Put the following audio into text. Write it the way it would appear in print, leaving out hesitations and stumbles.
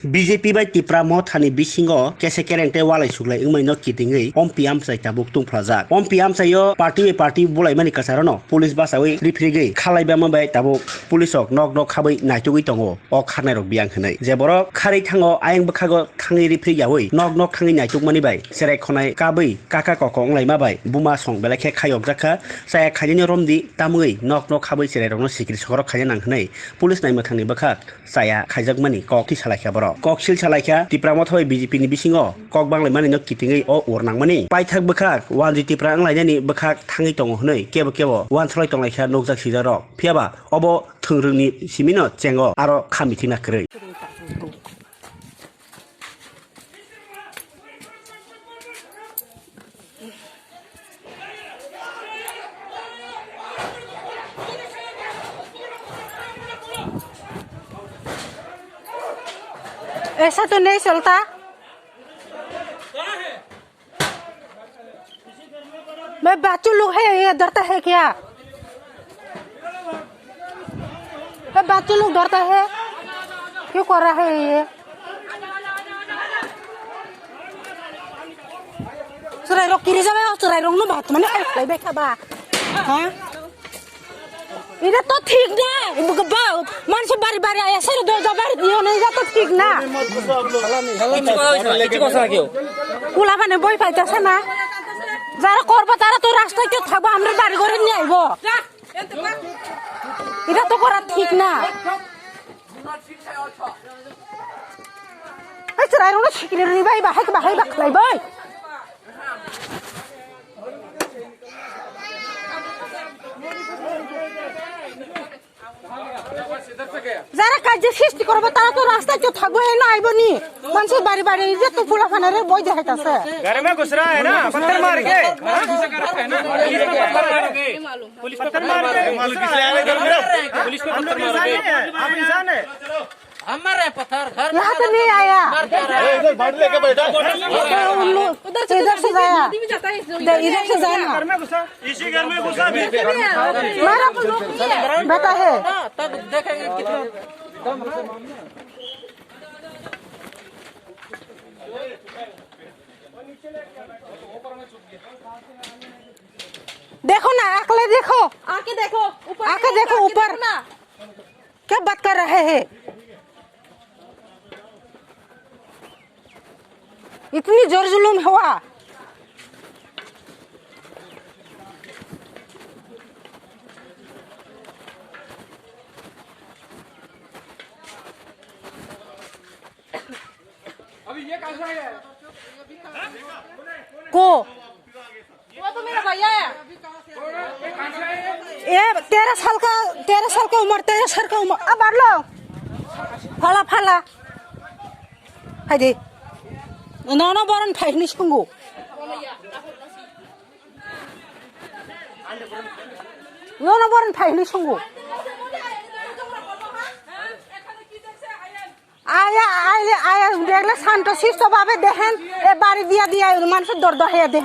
BJP bai tipra mo thani bisingo kese kerengte walai suklai ingmai no kitingei ompi amsai tabuk tungplajak ompi amsai yo party bulai mani kasaro no police basawi rifrigei khalai bama bai tabuk police ok nok khabai naitugui tongo ok kharnai rok biang hinai je borok khari thango ayang bkhago thangi rifri yawi nok thangi naitugmani bai serai khonai kabai kaka koko onglai ma bai buma song belai khe khayok jakha saya khajini romdi tamui nok khabai serai rok no sikri sorok khajana nang hinai police naima thangni bakha saya khaijakmani kok ti salai kha borok kok sil salaikhya tipra thoi BJP ni bisingo kok banglai mani no kitingei o ornangmani paithak bkhak wanji tipra anglainani bkhak thangi tongo hnoi kebo wan thlai tonglaikha nokjak sijarok phiaba obo thungrungni simino chengo aro khamitina krei ऐसा तो नहीं चलता। मैं बच्चों लोग है ये डरता है क्या? मैं बच्चों लोग डरता है क्यों कर रहा है ये? सुराई रोक किरी जावे सुराई रोक नो बात मने ले बैठा बा हां इधर तो ठीक ना मानस बारी बारी आया सर दो बारी दियो नहीं जा तो ठीक ना कुला মানে বই পাইতাছে না যারা করবে তারা তো রাস্তায় কেউ থাকবে আমরা বাড়ি ঘরে নিয়ে আইব এটা তো করা ঠিক না এই চরাই রনো শিকিরে নিবাই বাহাই বাখলাই বই যারা কাজ সৃষ্টি করবে তারা তো রাস্তায় কেউ থাকবে না আইবনি মানুষের বাড়ি বাড়ি যে তো ফুলা ফানারে বই দেখাইতাছে घर में घुस रहा है ना पत्थर मार के पुलिस पत्थर मार के पुलिस को पत्थर मार के आप इंसान है हमारे पत्थर घर यहाँ तो नहीं आया इधर बाट लेके बैठा इधर से जाया इधर से जाया घर में घुसा इसी घर में घुसा भी मारा बेटा है तब देखेंगे कितना देखो ना अकले देखो आके देखो ऊपर ना क्या बात कर रहे हैं इतनी जोर जुलूम हुआ अभी ये कहां से आया को वो तो मेरा भैया है ये 13 साल का उम्र 13 साल का उम्र अब बाढ़ लो फाला है दे नौनो बरन फाइनी सुंगो नौनो बरन फाइनी सुंगो आया देखले शांत शिष्ट भावे देखें ए बाड़ी दिया मानस दर्द है देखें